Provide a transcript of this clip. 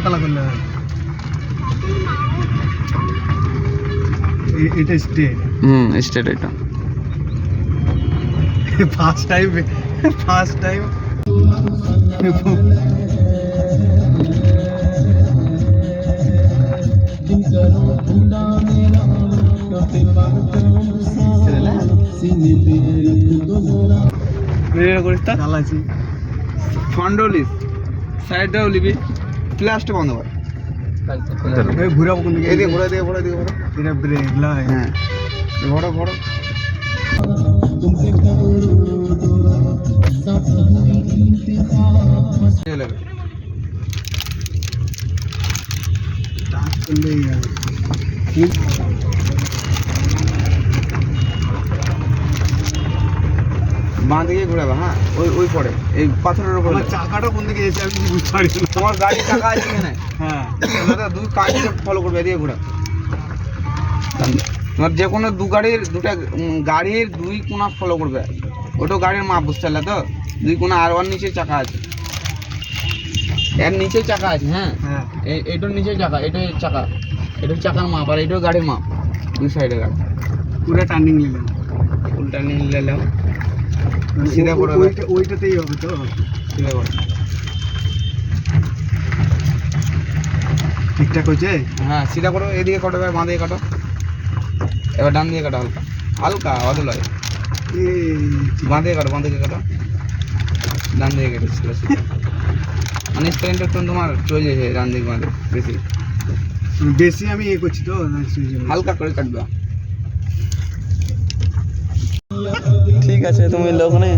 পাতলা করলে হয়। এটা স্ট্রেট। স্ট্রেট এটা। ফার্স্ট টাইম চালাইছি। ফন্ডলিস সাইডটাও লিবি, ফ্ল্যাশটা বন্ধ কর। ঘুরাবো কোন দিকে? এদিকে ঘোরা, এদিকে ঘোরা, এদিকে ঘোরা। এটা ব্রেক লাই। হ্যাঁ ঘোরা ঘোরা। টাচ করলেই হবে। বাঁ দিকে ঘোরাবে। হ্যাঁ ওই পরে এই পাথরের উপরে। আমার চাকাটা কোন দিকে এসে আমি কিছু বুঝতে পারি না। তোমার গাড়ি চাকা আছে এখানে। হ্যাঁ দাদা দুই কাজকে ফলো করবে, এদিকে ঘোরা। তোমার যে কোনো দুটা গাড়ির দুই কোণা ফলো করবে। ওটা গাড়ির মাপ বুঝতে পারলে তো? দুই কোণা আর ওর নিচে চাকা আছে, এর নিচে চাকা আছে। হ্যাঁ হ্যাঁ এইটার নিচে চাকা, এটাই চাকা, এটা চাকার মাপ আর এটাও গাড়ির মাপ। দুই সাইডে গাড়ি পুরো টার্নিং নিলাম। উল্টা নিয়ে নিলাম। সিধা করে ওইটাতেই হবে তো? সিধা করে। ঠিকঠাক হয়েছে? হ্যাঁ সিধা করো, এদিকে কাটো, এবার বাঁ দিকে কাটো, এবার ডান দিকে কাটো। হালকা হালকা অত লয়। বাঁ দিকে কাটো, বাঁ দিকে কাটো, ডান দিকে কেটে ছিল। মানে স্প্লেন্ডার তো তোমার চলে যায় ডান দিকে বাঁ দিকে বেশি। বেশি আমি ইয়ে করছি তো, হালকা করে কাটবে। ঠিক আছে, তুমি ওখানে